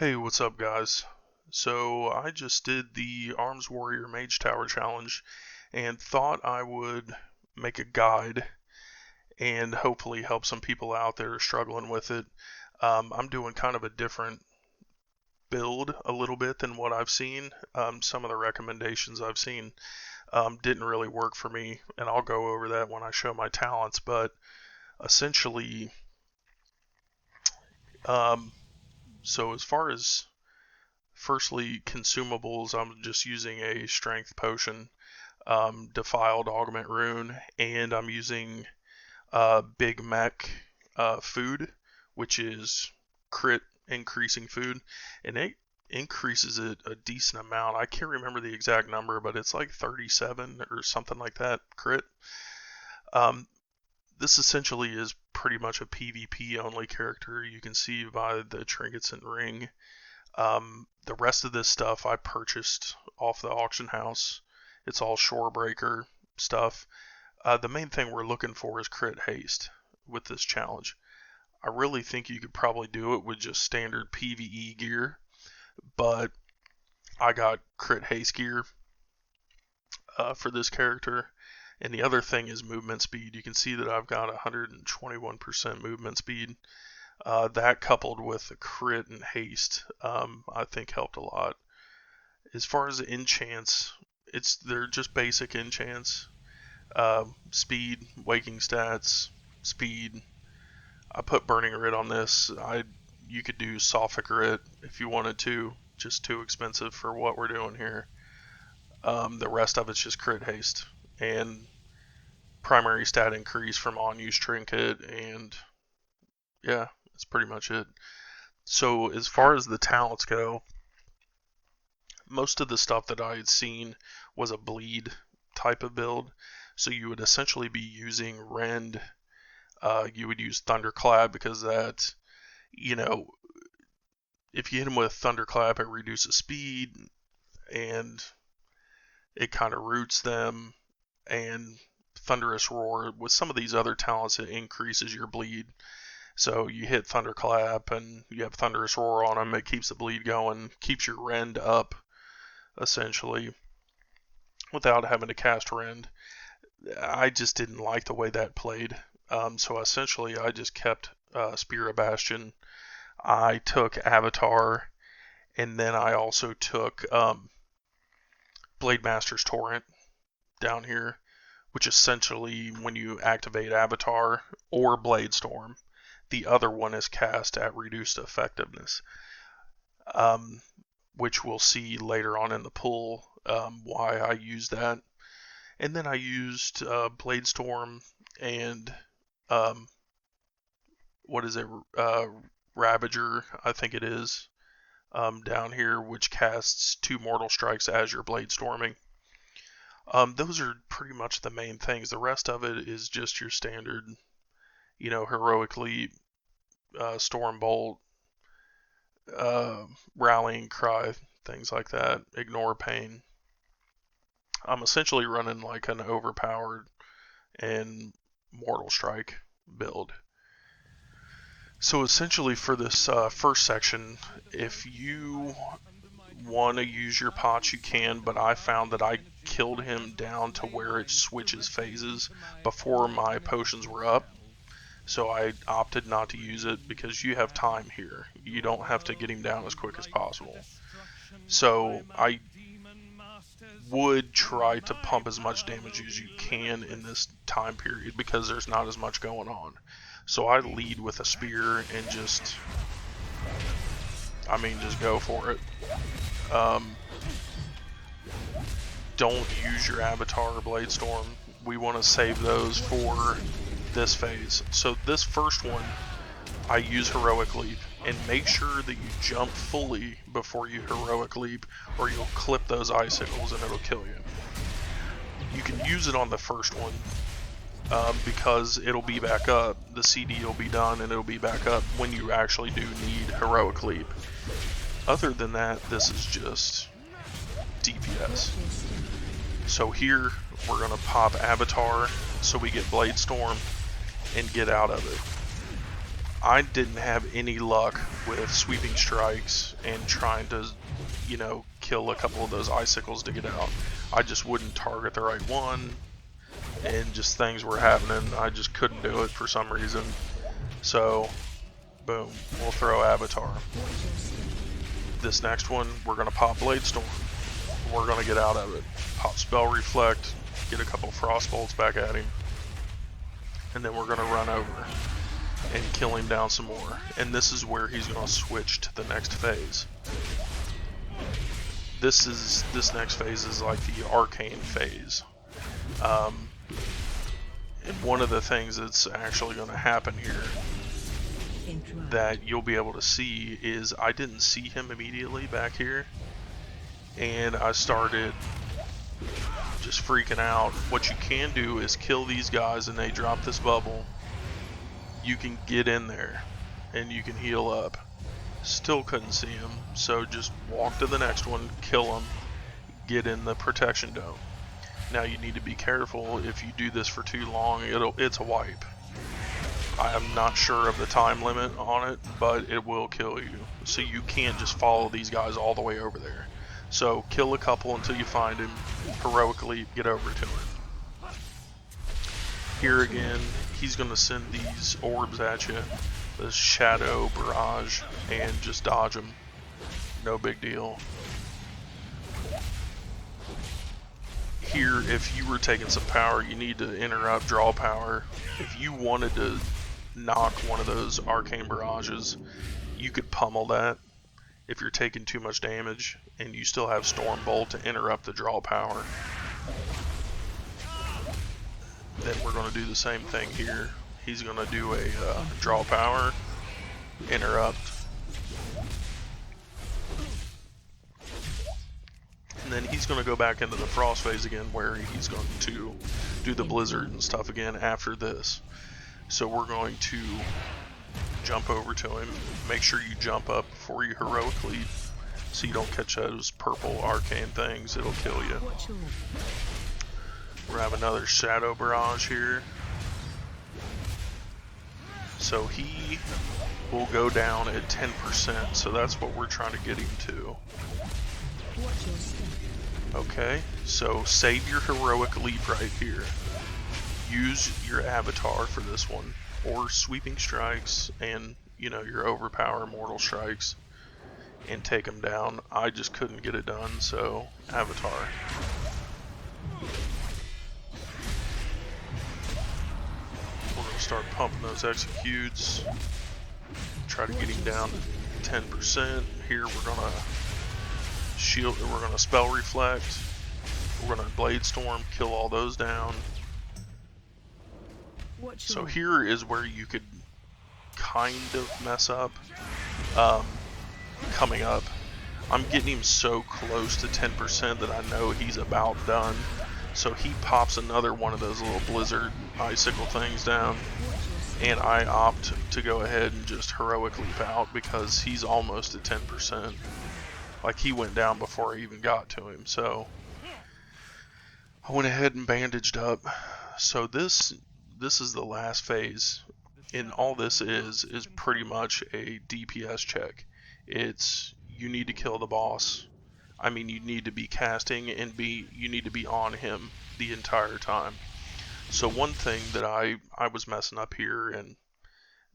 Hey, what's up, guys? So, I just did the Arms Warrior Mage Tower challenge and thought I would make a guide and hopefully help some people out that are struggling with it. I'm doing kind of a different build a little bit than what I've seen. Some of the recommendations I've seen didn't really work for me, and I'll go over that when I show my talents. But essentially, um, so as far as firstly, consumables, I'm just using a strength potion, defiled augment rune, and I'm using big mech food, which is crit increasing food, and it increases it a decent amount. I can't remember the exact number, but it's like 37 or something like that crit. Um, this essentially is pretty much a PvP only character. You can see by the trinkets and ring. The rest of this stuff I purchased off the auction house. It's all Shorebreaker stuff. The main thing we're looking for is crit haste with this challenge. I really think you could probably do it with just standard PvE gear, but I got crit haste gear for this character. And the other thing is movement speed. You can see that I've got 121% movement speed. That coupled with the crit and haste, I think helped a lot. As far as the enchants, they're just basic enchants. Speed, waking stats, speed. I put burning writ on this. You could do sophic writ if you wanted to. Just too expensive for what we're doing here. The rest of it's just crit haste and primary stat increase from on-use trinket, and yeah, that's pretty much it. So as far as the talents go, most of the stuff that I had seen was a bleed type of build. So you would essentially be using Rend. You would use Thunderclap because that, you know, if you hit him with Thunderclap, it reduces speed and it kind of roots them. And Thunderous Roar, with some of these other talents, it increases your bleed. So you hit Thunderclap and you have Thunderous Roar on them, it keeps the bleed going, keeps your Rend up, essentially, without having to cast Rend. I just didn't like the way that played. So essentially, I just kept Spear of Bastion. I took Avatar, and then I also took Blade Master's Torrent down here, which essentially, when you activate Avatar or Blade Storm, the other one is cast at reduced effectiveness, which we'll see later on in the pool why I used that. And then I used Blade Storm and what is it? Ravager, I think it is, down here, which casts 2 Mortal Strikes as you're Blade Storming. Those are pretty much the main things. The rest of it is just your standard, Heroic Leap, Stormbolt, Rallying Cry, things like that. Ignore Pain. I'm essentially running like an overpowered and Mortal Strike build. So essentially for this first section, if you want to use your pots, you can, but I found that I killed him down to where it switches phases before my potions were up. So I opted not to use it because you have time here. You don't have to get him down as quick as possible. So I would try to pump as much damage as you can in this time period because there's not as much going on. So I lead with a spear and just go for it. Don't use your Avatar or Blade Storm. We want to save those for this phase. So this first one, I use Heroic Leap, and make sure that you jump fully before you Heroic Leap, or you'll clip those icicles and it'll kill you. You can use it on the first one because it'll be back up. The CD will be done and it'll be back up when you actually do need Heroic Leap. Other than that, this is just DPS. So here, we're going to pop Avatar so we get Blade Storm and get out of it. I didn't have any luck with sweeping strikes and trying to, you know, kill a couple of those icicles to get out. I just wouldn't target the right one, and just things were happening. I just couldn't do it for some reason. So, boom, we'll throw Avatar. This next one, we're going to pop Blade Storm. We're going to get out of it. Pop Spell Reflect, get a couple Frost Bolts back at him, and then we're going to run over and kill him down some more. And this is where he's going to switch to the next phase. This next phase is like the Arcane phase. And one of the things that's actually going to happen here that you'll be able to see is I didn't see him immediately back here, and I started just freaking out. What you can do is kill these guys and they drop this bubble. You can get in there and you can heal up. Still couldn't see him, so just walk to the next one, kill him, get in the protection dome. Now you need to be careful. If you do this for too long, it's a wipe. I am not sure of the time limit on it, but it will kill you. So you can't just follow these guys all the way over there. So kill a couple until you find him, heroically get over to him. Here again, he's going to send these orbs at you, the Shadow Barrage, and just dodge them. No big deal. Here, if you were taking some power, you need to interrupt draw power. If you wanted to knock one of those Arcane Barrages, you could pummel that if you're taking too much damage, and you still have Storm Bolt to interrupt the draw power. Then we're going to do the same thing here. He's going to do a draw power, interrupt, and then he's going to go back into the Frost phase again, where he's going to do the Blizzard and stuff again after this. So we're going to jump over to him. Make sure you jump up before you heroic leap, so you don't catch those purple arcane things. It'll kill you. We're having another Shadow Barrage here. So he will go down at 10%, so that's what we're trying to get him to. Okay, so save your heroic leap right here. Use your Avatar for this one, or Sweeping Strikes, and your Overpower Mortal Strikes, and take him down. I just couldn't get it done, so Avatar. We're going to start pumping those executes. Try to get him down to 10%. Here we're going to shield. We're going to Spell Reflect. We're going to Blade Storm, kill all those down. So here is where you could kind of mess up. Coming up, I'm getting him so close to 10% that I know he's about done. So he pops another one of those little Blizzard icicle things down, and I opt to go ahead and just heroic leap out because he's almost at 10%. Like, he went down before I even got to him. So I went ahead and bandaged up. So this is the last phase, and all this is pretty much a DPS check. It's, you need to kill the boss. I mean, you need to be casting and you need to be on him the entire time. So one thing that I was messing up here, and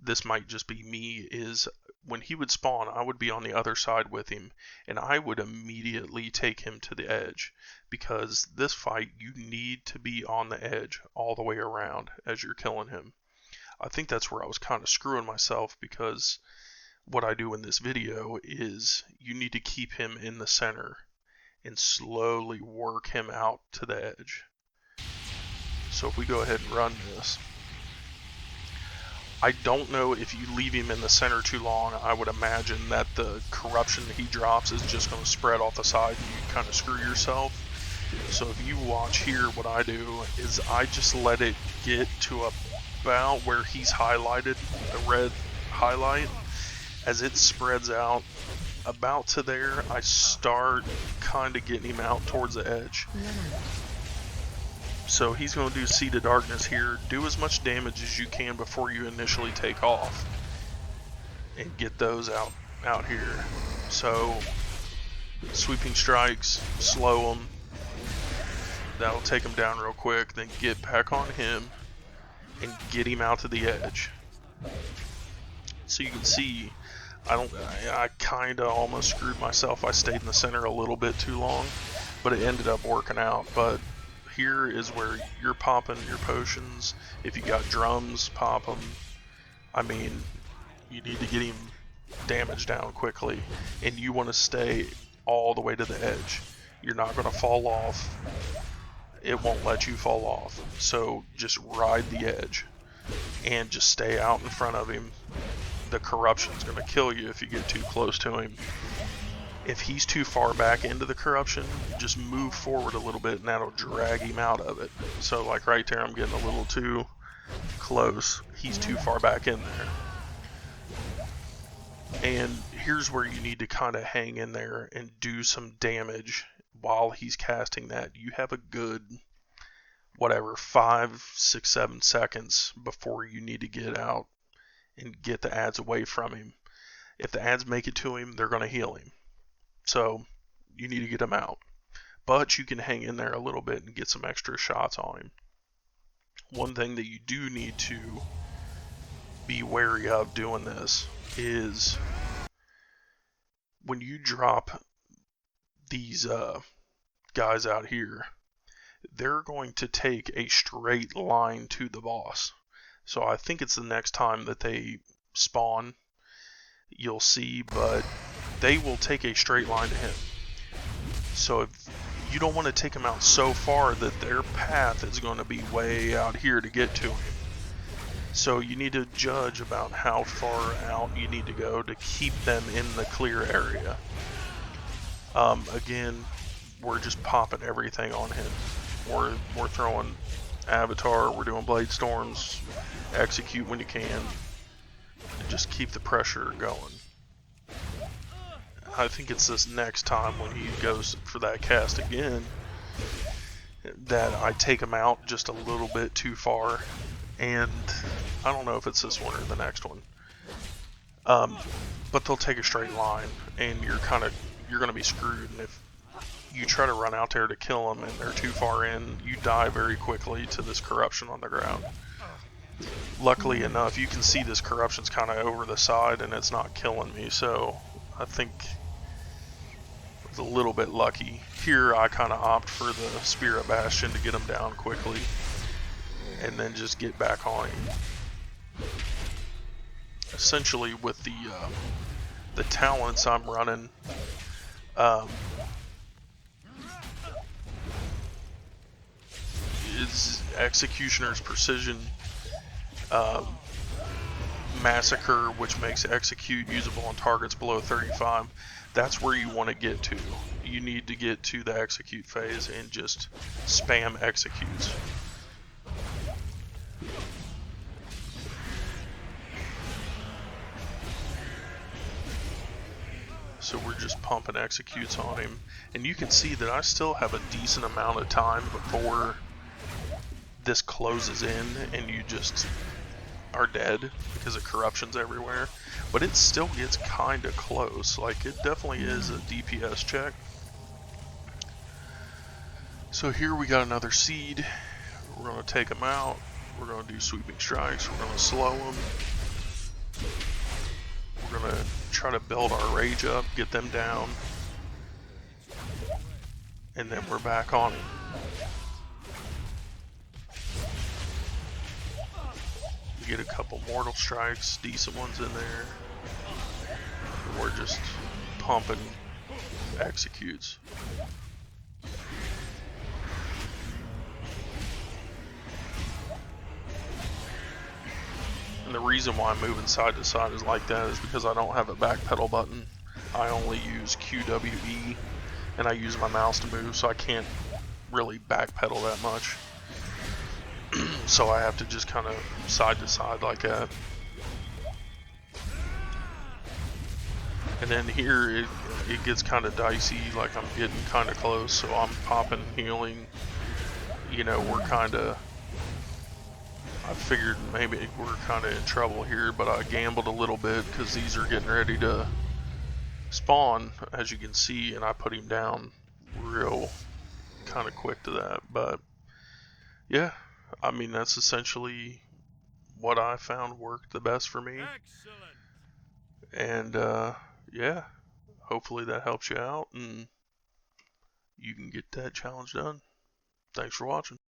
this might just be me, is when he would spawn, I would be on the other side with him, and I would immediately take him to the edge, because this fight, you need to be on the edge all the way around as you're killing him. I think that's where I was kind of screwing myself, because what I do in this video is you need to keep him in the center and slowly work him out to the edge. So if we go ahead and run this, I don't know if you leave him in the center too long. I would imagine that the corruption he drops is just going to spread off the side and you kind of screw yourself. So if you watch here, what I do is I just let it get to about where he's highlighted, the red highlight. As it spreads out about to there, I start kind of getting him out towards the edge. So he's going to do Seed of Darkness here. Do as much damage as you can before you initially take off. and get those out here. So sweeping strikes, slow them. That'll take him down real quick. Then get back on him and get him out to the edge. So you can see, I kind of almost screwed myself. I stayed in the center a little bit too long, but it ended up working out. But here is where you're popping your potions. If you got drums, pop them. I mean, you need to get him damage down quickly, and you want to stay all the way to the edge. You're not going to fall off. It won't let you fall off. So just ride the edge and just stay out in front of him. The corruption's going to kill you if you get too close to him. If he's too far back into the corruption, just move forward a little bit and that'll drag him out of it. So like right there, I'm getting a little too close. He's too far back in there. And here's where you need to kind of hang in there and do some damage while he's casting that. You have a good, whatever, 5, 6, 7 seconds before you need to get out and get the adds away from him. If the adds make it to him, they're going to heal him. So you need to get him out. But you can hang in there a little bit and get some extra shots on him. One thing that you do need to be wary of doing this is when you drop these guys out here, they're going to take a straight line to the boss. So I think it's the next time that they spawn, you'll see, but they will take a straight line to him. So if you don't want to take them out so far that their path is going to be way out here to get to him. So you need to judge about how far out you need to go to keep them in the clear area. Again, we're just popping everything on him. We're throwing Avatar, we're doing Blade Storms, execute when you can, and just keep the pressure going. I think it's this next time when he goes for that cast again that I take him out just a little bit too far, and I don't know if it's this one or the next one. But they'll take a straight line, and you're going to be screwed. And if you try to run out there to kill them and they're too far in, you die very quickly to this corruption on the ground. Luckily enough, you can see this corruption's kind of over the side and it's not killing me, so I think I was a little bit lucky. Here I kind of opt for the Spirit Bastion to get him down quickly and then just get back on him. Essentially with the talents I'm running, is Executioner's Precision, Massacre, which makes Execute usable on targets below 35. That's where you want to get to. You need to get to the Execute phase and just spam executes. So we're just pumping executes on him, and you can see that I still have a decent amount of time before this closes in and you just are dead because the corruption's everywhere. But it still gets kind of close. Like, it definitely is a DPS check. So here we got another seed. We're going to take him out. We're going to do sweeping strikes. We're going to slow him. We're going to try to build our rage up, get them down, and then we're back on him. We get a couple mortal strikes, decent ones in there, and we're just pumping executes. And the reason why I'm moving side to side is like that is because I don't have a back pedal button. I only use QWE, and I use my mouse to move, so I can't really back pedal that much. So I have to just kind of side to side like that. And then here it gets kind of dicey, like I'm getting kind of close, so I'm popping, healing. You know, we're kind of I figured maybe we're kind of in trouble here, but I gambled a little bit because these are getting ready to spawn, as you can see, and I put him down real kind of quick to that. But yeah, I mean, that's essentially what I found worked the best for me. Excellent. And yeah, hopefully that helps you out and you can get that challenge done. Thanks for watching.